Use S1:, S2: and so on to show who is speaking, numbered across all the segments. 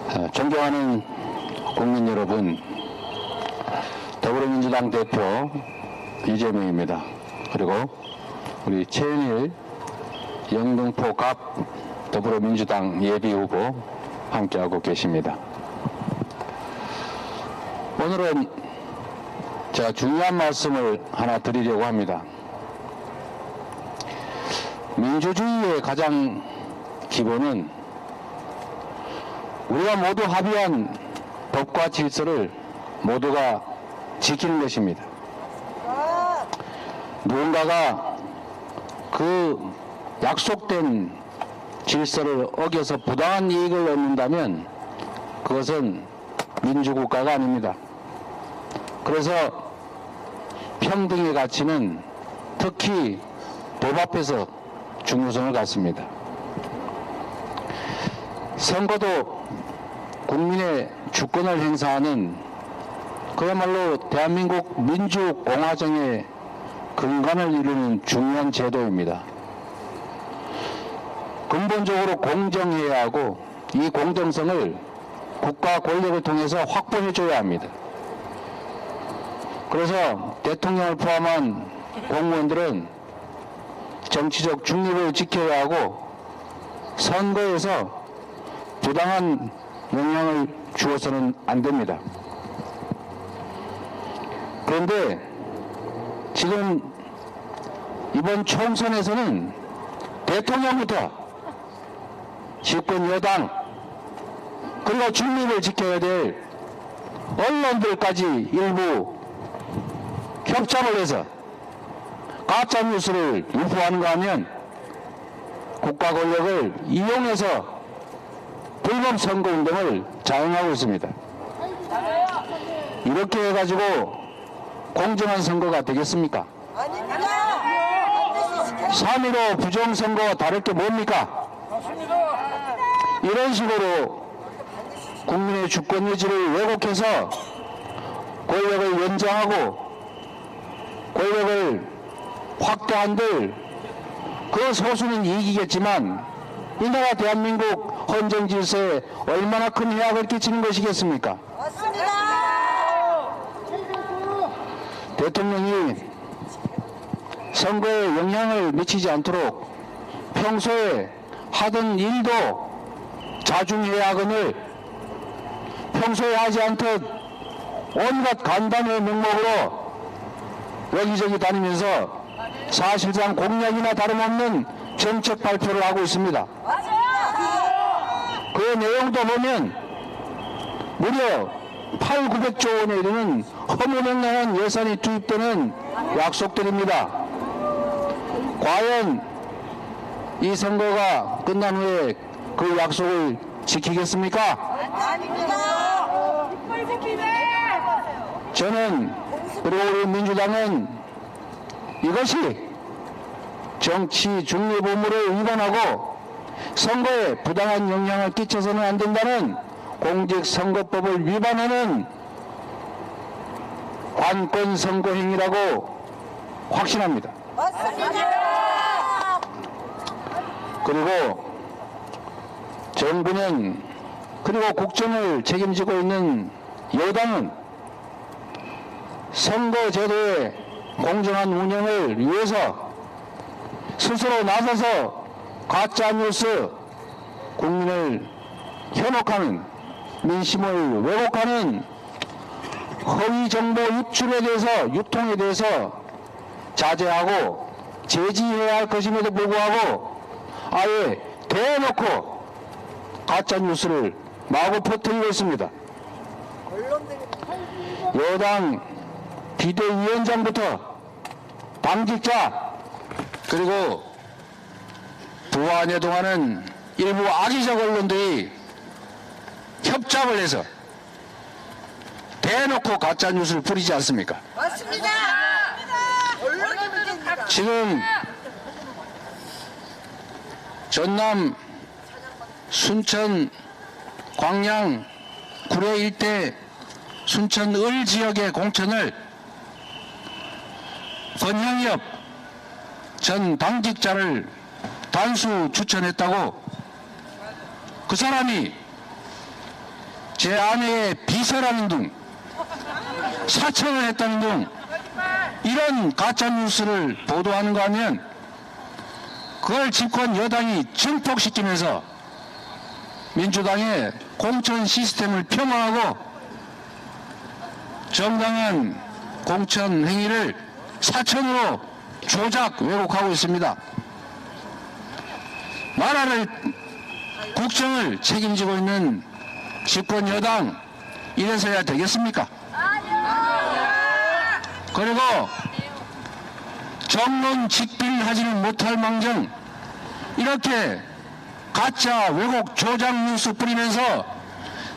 S1: 존경하는 국민 여러분, 더불어민주당 대표 이재명입니다. 그리고 우리 최은일 영등포 갑 더불어민주당 예비후보 함께하고 계십니다. 오늘은 제가 중요한 말씀을 하나 드리려고 합니다. 민주주의의 가장 기본은 우리가 모두 합의한 법과 질서를 모두가 지키는 것입니다. 누군가가 그 약속된 질서를 어겨서 부당한 이익을 얻는다면 그것은 민주국가가 아닙니다. 그래서 평등의 가치는 특히 법 앞에서 중요성을 갖습니다. 선거도 국민의 주권을 행사하는 그야말로 대한민국 민주공화정의 근간을 이루는 중요한 제도입니다. 근본적으로 공정해야 하고 이 공정성을 국가 권력을 통해서 확보해줘야 합니다. 그래서 대통령을 포함한 공무원들은 정치적 중립을 지켜야 하고 선거에서 부당한 영향을 주어서는 안 됩니다. 그런데 지금 이번 총선에서는 대통령부터 집권 여당 그리고 중립을 지켜야 될 언론들까지 일부 협잡을 해서 가짜뉴스를 유포하는가 하면 국가 권력을 이용해서 불법 선거운동을 자행하고 있습니다. 이렇게 해가지고 공정한 선거가 되겠습니까? 3.15 부정선거와 다를 게 뭡니까? 이런 식으로 국민의 주권 의지를 왜곡해서 권력을 연장하고 권력을 확대한들 그 소수는 이기겠지만 이 나라 대한민국 헌정 질서에 얼마나 큰 해악을 끼치는 것이겠습니까? 맞습니다. 대통령이 선거에 영향을 미치지 않도록 평소에 하던 일도 자중해야 하거늘 평소에 하지 않듯 온갖 간담회 명목으로 여기저기 다니면서 사실상 공약이나 다름없는 정책 발표를 하고 있습니다. 그 내용도 보면 무려 8,900조 원에 이르는 허무맹랑한 예산이 투입되는 약속들입니다. 과연 이 선거가 끝난 후에 그 약속을 지키겠습니까? 아닙니다. 저는 그리고 우리 민주당은 이것이 정치 중립 의무를 위반하고 선거에 부당한 영향을 끼쳐서는 안 된다는 공직선거법을 위반하는 관권 선거 행위라고 확신합니다. 맞습니다. 그리고 정부는 그리고 국정을 책임지고 있는 여당은 선거제도의 공정한 운영을 위해서 스스로 나서서 가짜뉴스 국민을 현혹하는 민심을 왜곡하는 허위 정보 유출에 대해서 유통에 대해서 자제하고 제지해야 할 것임에도 불구하고 아예 대놓고 가짜뉴스를 마구 퍼뜨리고 있습니다. 여당 비대위원장부터 당직자 그리고 부안 해동하는 일부 악의적 언론들이 협잡을 해서 대놓고 가짜뉴스를 뿌리지 않습니까? 맞습니다. 지금 전남, 순천, 광양, 구례 일대 순천 을 지역의 공천을 권형엽 전 당직자를 단수 추천했다고 그 사람이 제 아내의 비서라는 등 사청을 했다는 등 이런 가짜뉴스를 보도하는가 하면 그걸 집권 여당이 증폭시키면서 민주당의 공천 시스템을 폄하하고 정당한 공천 행위를 사천으로 조작 왜곡하고 있습니다. 나라를 국정을 책임지고 있는 집권 여당 이래서야 되겠습니까? 그리고 정론 직빙하지는 못할 망정 이렇게 가짜 왜곡 조작 뉴스 뿌리면서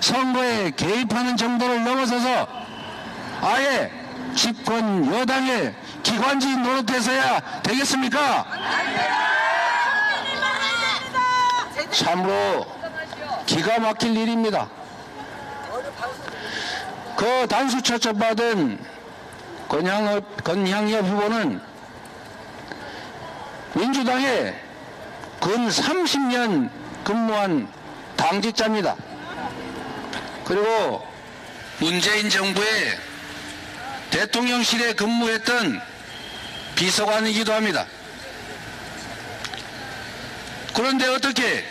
S1: 선거에 개입하는 정도를 넘어서서 아예 집권 여당의 기관지 노릇해서야 되겠습니까? 참으로 기가 막힐 일입니다. 그 단수 초청받은 권향엽 후보는 민주당에 근 30년 근무한 당직자입니다. 그리고 문재인 정부의 대통령실에 근무했던 비서관이기도 합니다. 그런데 어떻게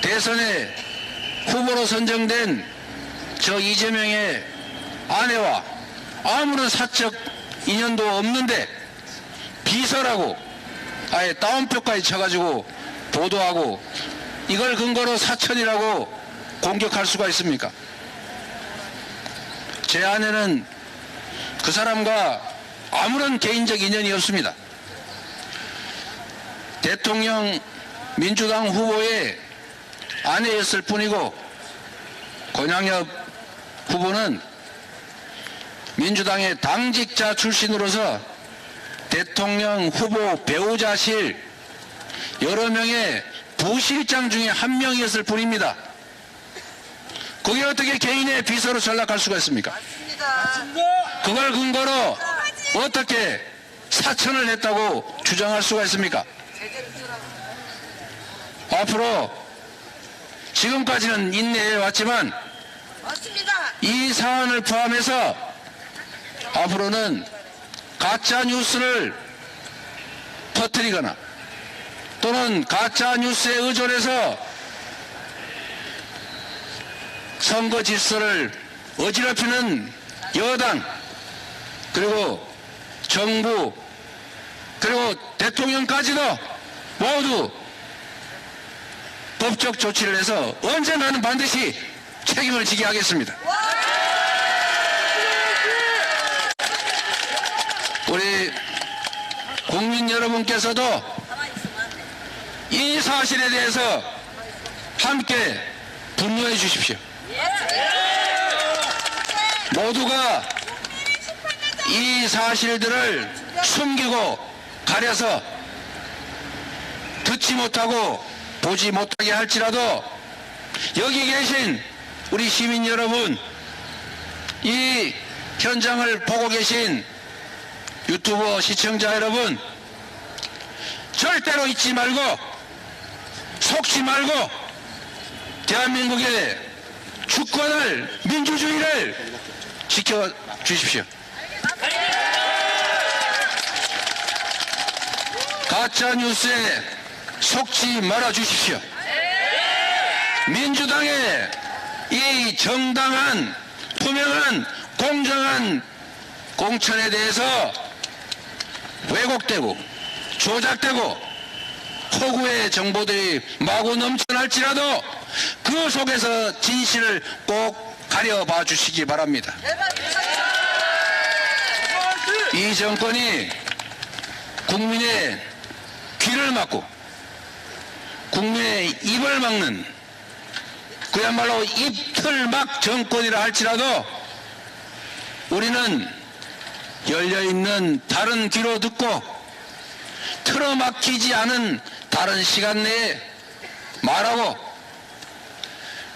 S1: 대선에 후보로 선정된 저 이재명의 아내와 아무런 사적 인연도 없는데 비서라고 아예 따옴표까지 쳐가지고 보도하고 이걸 근거로 사천이라고 공격할 수가 있습니까? 제 아내는 그 사람과 아무런 개인적 인연이 없습니다. 대통령 민주당 후보의 아내였을 뿐이고 권향엽 후보는 민주당의 당직자 출신으로서 대통령 후보 배우자실 여러 명의 부실장 중에 한 명이었을 뿐입니다. 그게 어떻게 개인의 비서로 전락할 수가 있습니까? 그걸 근거로 어떻게 사천을 했다고 주장할 수가 있습니까? 앞으로 지금까지는 인내해 왔지만 이 사안을 포함해서 앞으로는 가짜 뉴스를 퍼뜨리거나 또는 가짜 뉴스에 의존해서 선거 질서를 어지럽히는 여당 그리고 정부 그리고 대통령까지도 모두 법적 조치를 해서 언젠가는 반드시 책임을 지게 하겠습니다. 우리 국민 여러분께서도 이 사실에 대해서 함께 분노해 주십시오. 모두가 이 사실들을 숨기고 가려서 듣지 못하고 보지 못하게 할지라도 여기 계신 우리 시민 여러분, 이 현장을 보고 계신 유튜버 시청자 여러분, 절대로 잊지 말고 속지 말고 대한민국의 주권을 민주주의를 지켜주십시오. 가짜뉴스에 속지 말아주십시오. 민주당의 이 정당한 투명한 공정한 공천에 대해서 왜곡되고 조작되고 허구의 정보들이 마구 넘쳐날지라도 그 속에서 진실을 꼭 가려봐 주시기 바랍니다. 이 정권이 국민의 귀를 막고 국민의 입을 막는 그야말로 입틀막 정권이라 할지라도 우리는 열려있는 다른 귀로 듣고 틀어막히지 않은 다른 시간 내에 말하고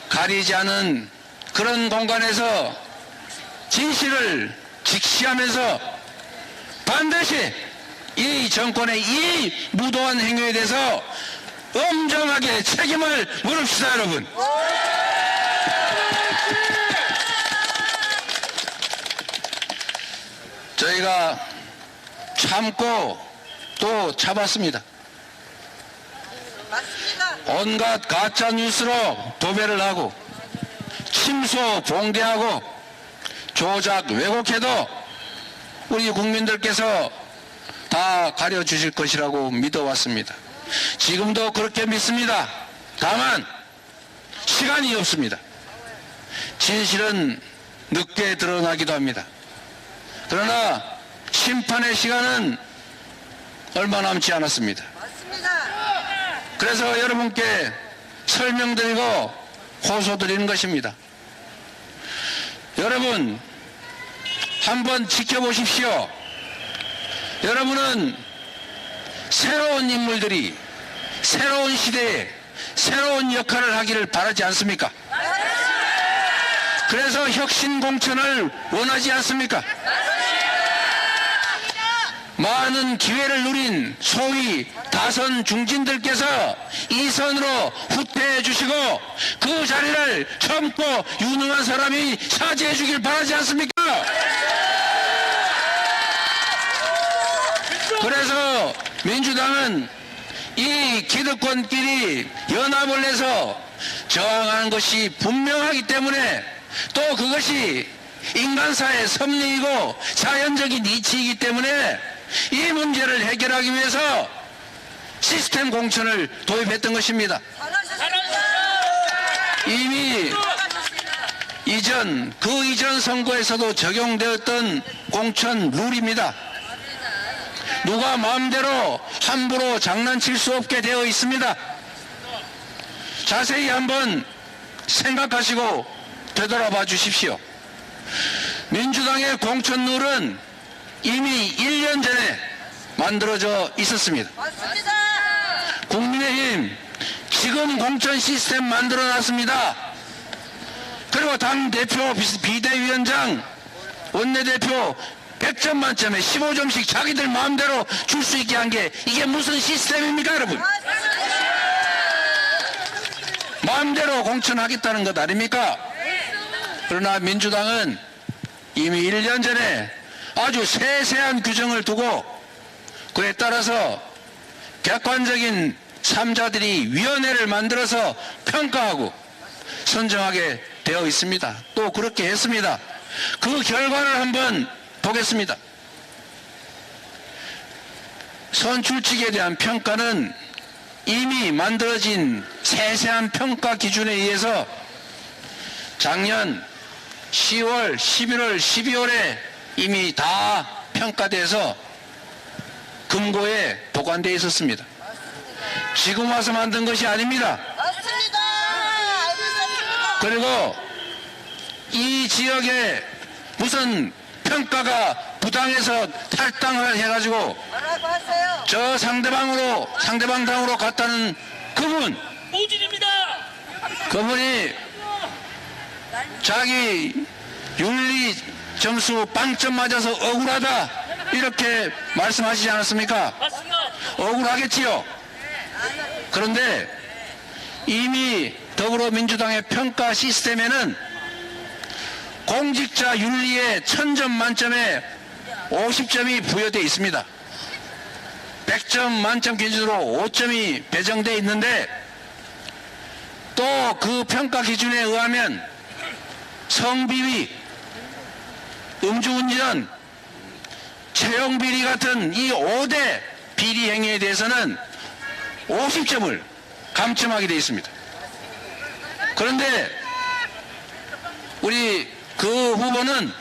S1: 가리지 않은 그런 공간에서 진실을 직시하면서 반드시 이 정권의 이 무도한 행위에 대해서 엄정하게 책임을 물읍시다, 여러분.
S2: 저희가 참고 또 참았습니다.
S3: 맞습니다.
S2: 온갖 가짜 뉴스로 도배를 하고 침소 봉대하고 조작 왜곡해도 우리 국민들께서 다 가려주실 것이라고 믿어왔습니다. 지금도 그렇게 믿습니다. 다만 시간이 없습니다. 진실은 늦게 드러나기도 합니다. 그러나 심판의 시간은 얼마 남지 않았습니다.
S3: 맞습니다.
S2: 그래서 여러분께 설명드리고 호소드리는 것입니다. 여러분 한번 지켜보십시오. 여러분은 새로운 인물들이 새로운 시대에 새로운 역할을 하기를 바라지 않습니까? 그래서 혁신 공천을 원하지 않습니까? 많은 기회를 누린 소위 다선 중진들께서 이 선으로 후퇴해 주시고 그 자리를 젊고 유능한 사람이 차지해 주길 바라지 않습니까? 그래서 민주당은 이 기득권끼리 연합을 해서 저항하는 것이 분명하기 때문에 또 그것이 인간사의 섭리이고 자연적인 이치이기 때문에 이 문제를 해결하기 위해서 시스템 공천을 도입했던 것입니다. 이미 그 이전 선거에서도 적용되었던 공천 룰입니다. 누가 마음대로 함부로 장난칠 수 없게 되어 있습니다. 자세히 한번 생각하시고 되돌아봐 주십시오. 민주당의 공천 룰은 이미 1년 전에 만들어져 있었습니다.
S3: 맞습니다.
S2: 국민의힘 지금 공천 시스템 만들어놨습니다. 그리고 당대표, 비대위원장, 원내대표 100점 만점에 15점씩 자기들 마음대로 줄 수 있게 한 게 이게 무슨 시스템입니까, 여러분? 마음대로 공천하겠다는 것 아닙니까? 그러나 민주당은 이미 1년 전에 아주 세세한 규정을 두고 그에 따라서 객관적인 3자들이 위원회를 만들어서 평가하고 선정하게 되어 있습니다. 또 그렇게 했습니다. 그 결과를 한번 보겠습니다. 선출직에 대한 평가는 이미 만들어진 세세한 평가 기준에 의해서 작년 10월, 11월, 12월에 이미 다 평가돼서 금고에 보관되어 있었습니다. 지금 와서 만든 것이 아닙니다.
S3: 맞습니다. 알고 있었습니다.
S2: 그리고 이 지역에 무슨 평가가 부당해서 탈당을 해가지고
S3: 뭐라고 하세요?
S2: 저 상대방 당으로 갔다는 그분,
S4: 모진입니다.
S2: 그분이 자기 윤리 점수 빵점 맞아서 억울하다 이렇게 말씀하시지 않았습니까?
S4: 맞습니다.
S2: 억울하겠지요. 그런데 이미 더불어민주당의 평가 시스템에는 공직자 윤리에 1000점 만점에 50점이 부여되어 있습니다. 100점 만점 기준으로 5점이 배정되어 있는데 또 그 평가 기준에 의하면 성비위, 음주운전, 채용비리 같은 이 5대 비리 행위에 대해서는 50점을 감점하게 되어 있습니다. 그런데 우리 그 후보는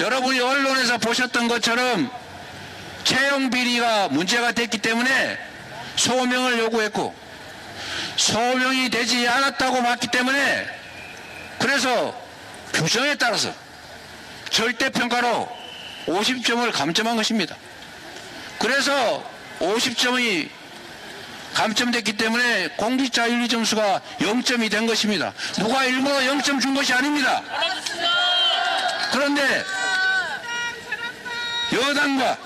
S2: 여러분이 언론에서 보셨던 것처럼 채용비리가 문제가 됐기 때문에 소명을 요구했고 소명이 되지 않았다고 봤기 때문에 그래서 규정에 따라서 절대평가로 50점을 감점한 것입니다. 그래서 50점이 감점됐기 때문에 공직자 윤리 점수가 0점이 된 것입니다. 누가 일부러 0점 준 것이 아닙니다. 그런데 여당과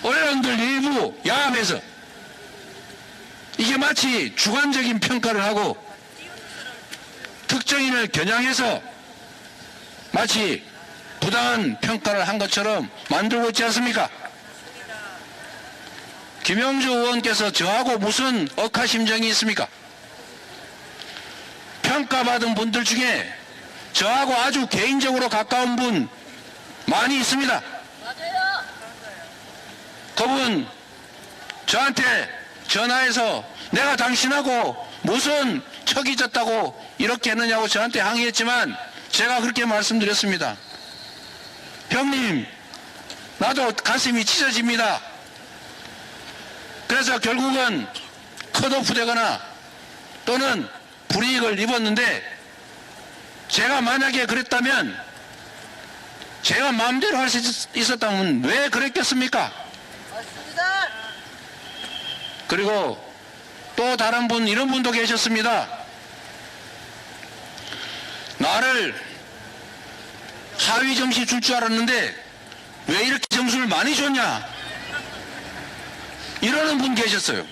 S2: 언론들 일부 야합해서 이게 마치 주관적인 평가를 하고 특정인을 겨냥해서 마치 부당한 평가를 한 것처럼 만들고 있지 않습니까? 김영주 의원께서 저하고 무슨 억하심정이 있습니까? 평가받은 분들 중에 저하고 아주 개인적으로 가까운 분 많이 있습니다. 그분 저한테 전화해서 내가 당신하고 무슨 척이 졌다고 이렇게 했느냐고 저한테 항의했지만 제가 그렇게 말씀드렸습니다. 형님, 나도 가슴이 찢어집니다. 그래서 결국은 컷오프 되거나 또는 불이익을 입었는데, 제가 만약에 그랬다면, 제가 마음대로 할 수 있었다면 왜 그랬겠습니까?
S3: 맞습니다.
S2: 그리고 또 다른 분, 이런 분도 계셨습니다. 나를 하위 점수 줄 줄 알았는데 왜 이렇게 점수를 많이 줬냐, 이러는 분 계셨어요.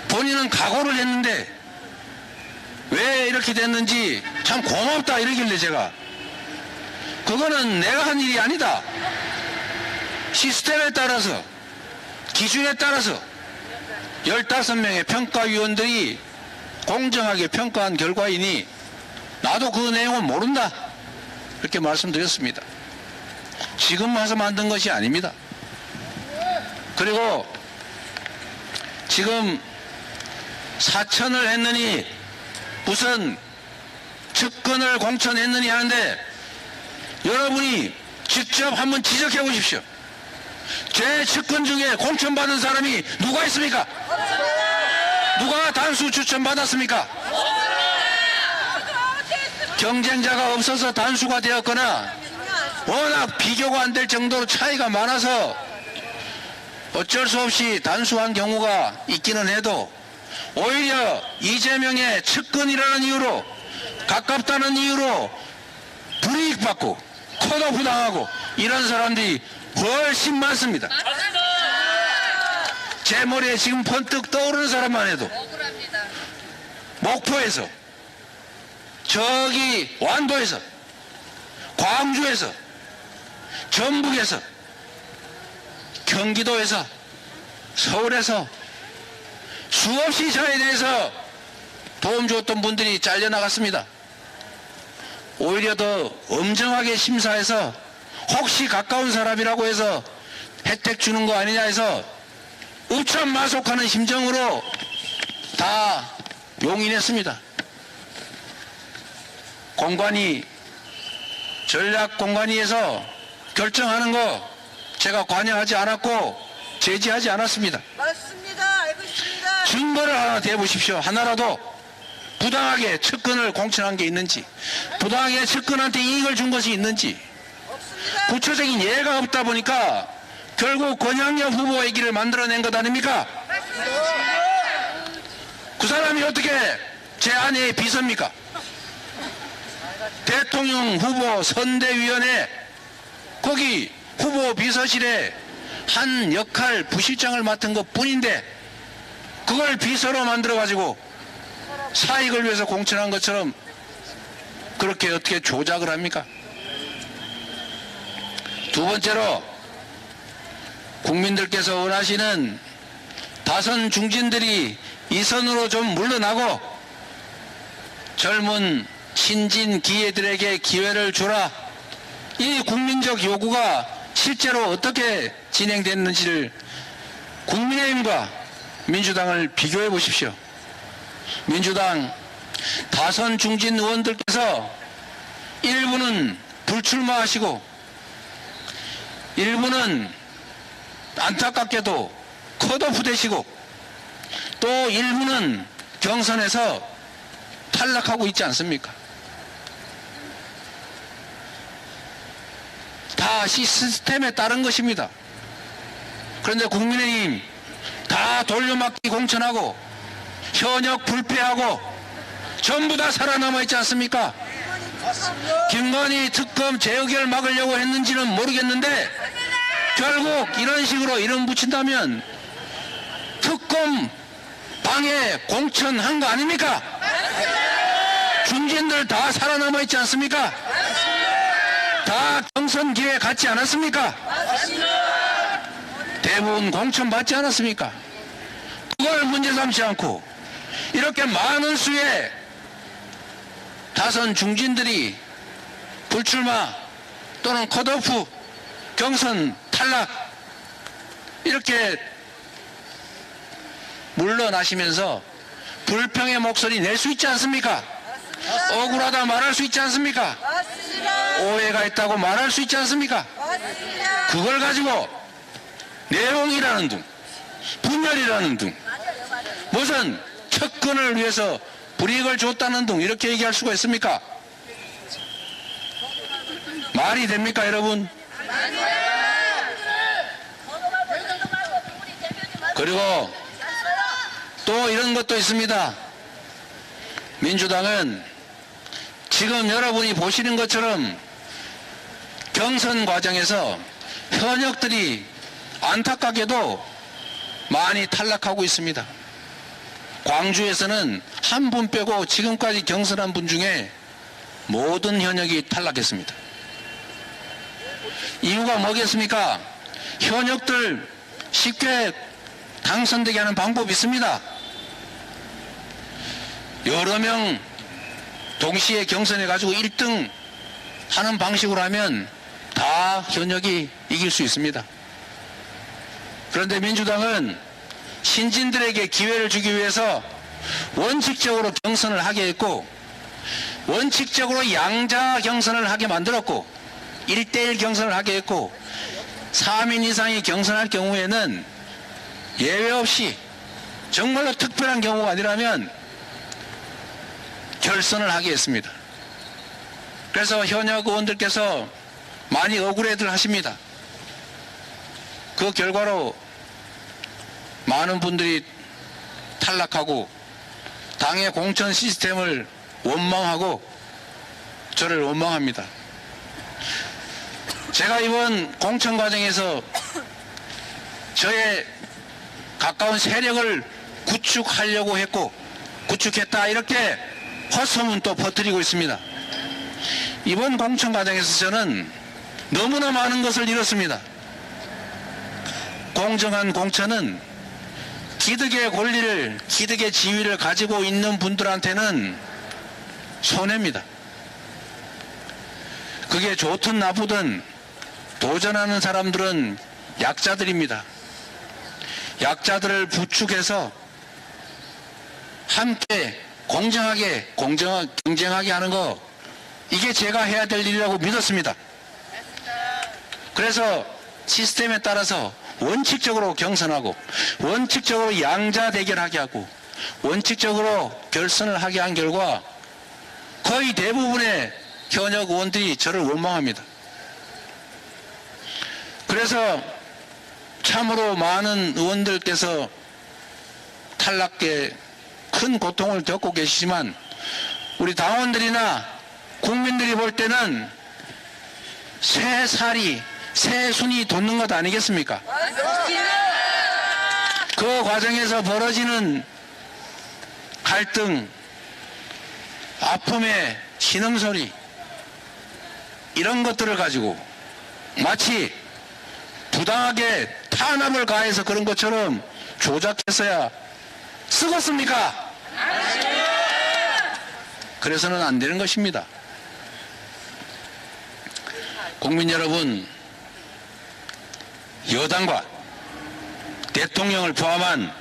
S2: 본인은 각오를 했는데 왜 이렇게 됐는지 참 고맙다 이러길래 제가, 그거는 내가 한 일이 아니다. 시스템에 따라서, 기준에 따라서 15명의 평가위원들이 공정하게 평가한 결과이니 나도 그 내용은 모른다, 이렇게 말씀드렸습니다. 지금 와서 만든 것이 아닙니다. 그리고 지금 사천을 했느니 무슨 측근을 공천했느니 하는데, 여러분이 직접 한번 지적해 보십시오. 제 측근 중에 공천받은 사람이 누가 있습니까? 누가 단수 추천받았습니까? 경쟁자가 없어서 단수가 되었거나 워낙 비교가 안 될 정도로 차이가 많아서 어쩔 수 없이 단수한 경우가 있기는 해도, 오히려 이재명의 측근이라는 이유로, 가깝다는 이유로 불이익받고 컷오프 당하고 이런 사람들이 훨씬 많습니다. 제 머리에 지금 번뜩 떠오르는 사람만 해도 목포에서, 저기 완도에서, 광주에서, 전북에서, 경기도에서, 서울에서 수없이 저에 대해서 도움 주었던 분들이 잘려나갔습니다. 오히려 더 엄정하게 심사해서 혹시 가까운 사람이라고 해서 혜택 주는 거 아니냐 해서 우천마속하는 심정으로 다 용인했습니다. 공관위, 전략공관위에서 결정하는 거 제가 관여하지 않았고 제지하지 않았습니다.
S3: 맞습니다. 알고 있습니다.
S2: 증거를 하나 대보십시오. 하나라도 부당하게 측근을 공천한 게 있는지, 부당하게 측근한테 이익을 준 것이 있는지,
S3: 없습니다.
S2: 구체적인 예가 없다 보니까 결국 권양여 후보 얘기를 만들어낸 것 아닙니까? 그 사람이 어떻게 제 아내의 비서입니까? 대통령 후보 선대위원회 거기 후보 비서실에 한 역할 부실장을 맡은 것 뿐인데, 그걸 비서로 만들어 가지고 사익을 위해서 공천한 것처럼 그렇게 어떻게 조작을 합니까? 두 번째로, 국민들께서 원하시는 다선 중진들이 이 선으로 좀 물러나고 젊은 신진 기회들에게 기회를 주라, 이 국민적 요구가 실제로 어떻게 진행됐는지를 국민의힘과 민주당을 비교해 보십시오. 민주당 다선 중진 의원들께서 일부는 불출마하시고 일부는 안타깝게도 컷오프 되시고 또 일부는 경선에서 탈락하고 있지 않습니까? 다 시스템에 따른 것입니다. 그런데 국민의힘 다 돌려막기 공천하고 현역 불패하고 전부 다 살아남아 있지 않습니까? 김건희 특검 재의결 막으려고 했는지는 모르겠는데 결국 이런 식으로 이름 붙인다면 특검 방해 공천한 거 아닙니까? 중진들 다 살아남아 있지 않습니까? 다 경선 기회 갖지 않았습니까? 대부분 공천 받지 않았습니까? 그걸 문제 삼지 않고 이렇게 많은 수의 다선 중진들이 불출마 또는 컷오프 경선 탈락 이렇게 물러나시면서 불평의 목소리 낼 수 있지 않습니까? 억울하다 말할 수 있지 않습니까?
S3: 맞습니다.
S2: 오해가 있다고 말할 수 있지 않습니까?
S3: 맞습니다.
S2: 그걸 가지고 내용이라는 둥, 분열이라는 둥, 무슨 척근을 위해서 불이익을 줬다는 둥 이렇게 얘기할 수가 있습니까? 말이 됩니까, 여러분? 그리고 또 이런 것도 있습니다. 민주당은 지금 여러분이 보시는 것처럼 경선 과정에서 현역들이 안타깝게도 많이 탈락하고 있습니다. 광주에서는 한 분 빼고 지금까지 경선한 분 중에 모든 현역이 탈락했습니다. 이유가 뭐겠습니까? 현역들 쉽게 당선되게 하는 방법이 있습니다. 여러 명 동시에 경선해가지고 1등 하는 방식으로 하면 다 현역이 이길 수 있습니다. 그런데 민주당은 신진들에게 기회를 주기 위해서 원칙적으로 경선을 하게 했고 원칙적으로 양자 경선을 하게 만들었고 1대1 경선을 하게 했고 3인 이상이 경선할 경우에는 예외 없이 정말로 특별한 경우가 아니라면 결선을 하게 했습니다. 그래서 현역 의원들께서 많이 억울해들 하십니다. 그 결과로 많은 분들이 탈락하고 당의 공천 시스템을 원망하고 저를 원망합니다. 제가 이번 공천 과정에서 저의 가까운 세력을 구축하려고 했고 구축했다 이렇게 헛소문 또 퍼뜨리고 있습니다. 이번 공천 과정에서 저는 너무나 많은 것을 잃었습니다. 공정한 공천은 기득의 권리를, 기득의 지위를 가지고 있는 분들한테는 손해입니다. 그게 좋든 나쁘든 도전하는 사람들은 약자들입니다. 약자들을 부축해서 함께 공정하게 경쟁하게 하는 거 이게 제가 해야 될 일이라고 믿었습니다. 그래서 시스템에 따라서 원칙적으로 경선하고 원칙적으로 양자 대결하게 하고 원칙적으로 결선을 하게 한 결과 거의 대부분의 현역 의원들이 저를 원망합니다. 그래서 참으로 많은 의원들께서 탈락에 큰 고통을 겪고 계시지만 우리 당원들이나 국민들이 볼 때는 새 순이 돋는 것 아니겠습니까? 그 과정에서 벌어지는 갈등, 아픔의 신음소리 이런 것들을 가지고 마치 부당하게 탄압을 가해서 그런 것처럼 조작했어야 쓰겠습니까? 그래서는 안 되는 것입니다. 국민 여러분, 여당과 대통령을 포함한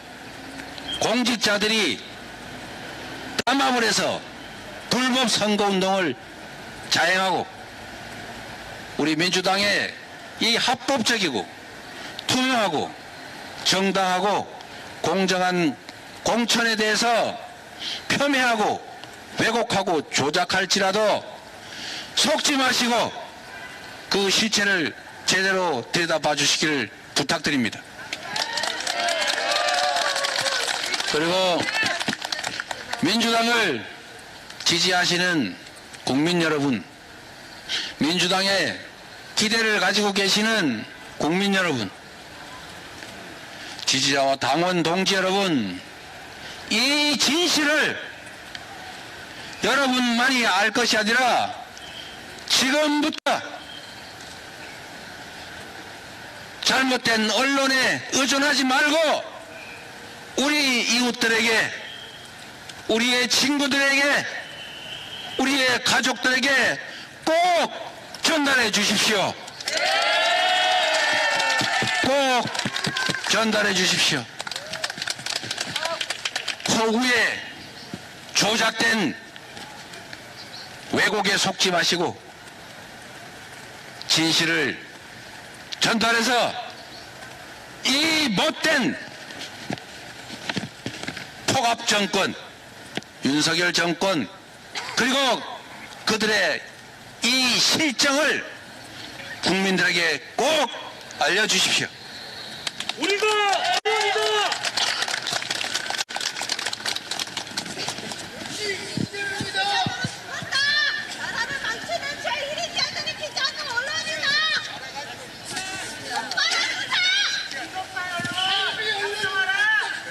S2: 공직자들이 담합을 해서 불법 선거운동을 자행하고 우리 민주당의 이 합법적이고 투명하고 정당하고 공정한 공천에 대해서 폄훼하고 왜곡하고 조작할지라도 속지 마시고 그 실체를 제대로 들여다봐 주시기를 부탁드립니다. 그리고 민주당을 지지하시는 국민 여러분, 민주당에 기대를 가지고 계시는 국민 여러분, 지지자와 당원 동지 여러분, 이 진실을 여러분만이 알 것이 아니라 지금부터 잘못된 언론에 의존하지 말고 우리 이웃들에게, 우리의 친구들에게, 우리의 가족들에게 꼭 전달해 주십시오. 꼭 전달해 주십시오. 허구에 조작된 왜곡에 속지 마시고 진실을 전달해서 이 못된 폭압정권, 윤석열 정권, 그리고 그들의 이 실정을 국민들에게 꼭 알려주십시오.
S4: 우리가 언론이다.
S3: 나라를 망치는 제일 이기자들이 기자는 언론이다.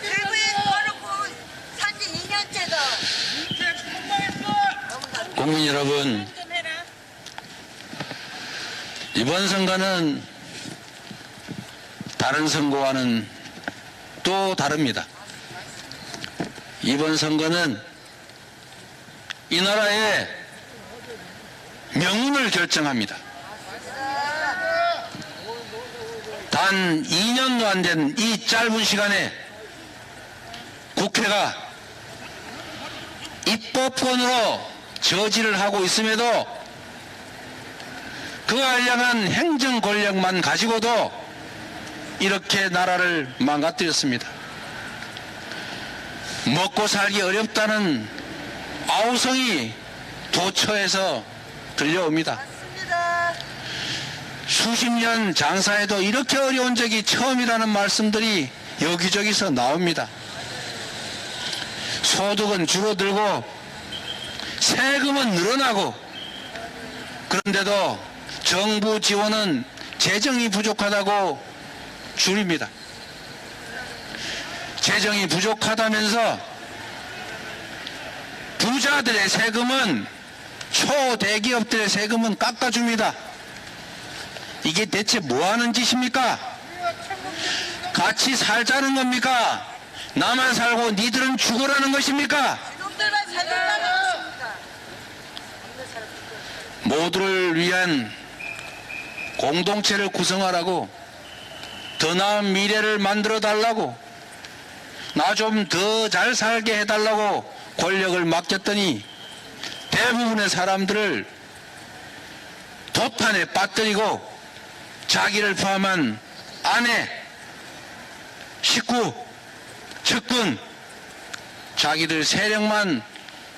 S3: 대구에 걸어놓고 산지 2년째다.
S2: 국민 여러분, 이번 선거는 다른 선거와는 또 다릅니다. 이번 선거는 이 나라의 명운을 결정합니다. 단 2년도 안 된 이 짧은 시간에 국회가 입법권으로 저지를 하고 있음에도 그 알량한 행정 권력만 가지고도 이렇게 나라를 망가뜨렸습니다. 먹고 살기 어렵다는 아우성이 도처에서 들려옵니다.
S3: 맞습니다.
S2: 수십 년 장사해도 이렇게 어려운 적이 처음이라는 말씀들이 여기저기서 나옵니다. 소득은 줄어들고 세금은 늘어나고, 그런데도 정부 지원은 재정이 부족하다고 줄입니다. 재정이 부족하다면서 부자들의 세금은, 초대기업들의 세금은 깎아줍니다. 이게 대체 뭐하는 짓입니까? 같이 살자는 겁니까? 나만 살고 니들은 죽으라는 것입니까?
S3: 놈들만 잘 된다는 것입니다.
S2: 모두를 위한 공동체를 구성하라고, 더 나은 미래를 만들어 달라고, 나 좀 더 잘 살게 해달라고 권력을 맡겼더니 대부분의 사람들을 도탄에 빠뜨리고 자기를 포함한 아내, 식구, 측근, 자기들 세력만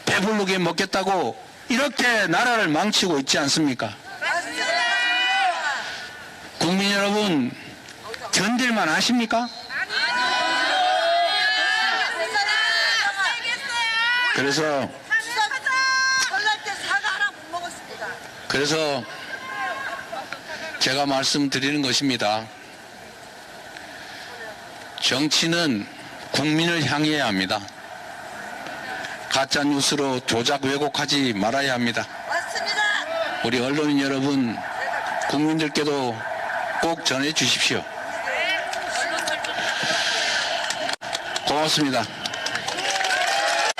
S2: 배부르게 먹겠다고 이렇게 나라를 망치고 있지 않습니까?
S3: 맞습니다.
S2: 국민 여러분, 견딜만 하십니까? 그래서
S3: 설날 때 사과 하나 못 먹었습니다.
S2: 그래서 제가 말씀드리는 것입니다. 정치는 국민을 향해야 합니다. 가짜 뉴스로 조작 왜곡하지 말아야 합니다.
S3: 맞습니다.
S2: 우리 언론인 여러분, 국민들께도 꼭 전해 주십시오. 고맙습니다.